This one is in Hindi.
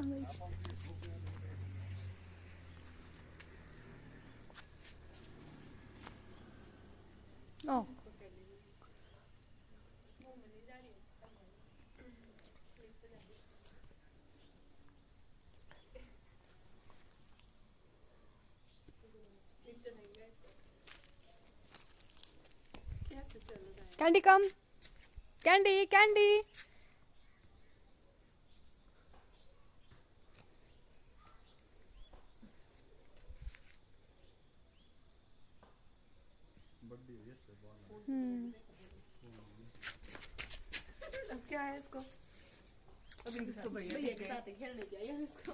कहाँ गई? ओ कैंडी कम, कैंडी कैंडी। अब क्या है इसको? अब इसको भैया के साथ खेलने जाइए इसको।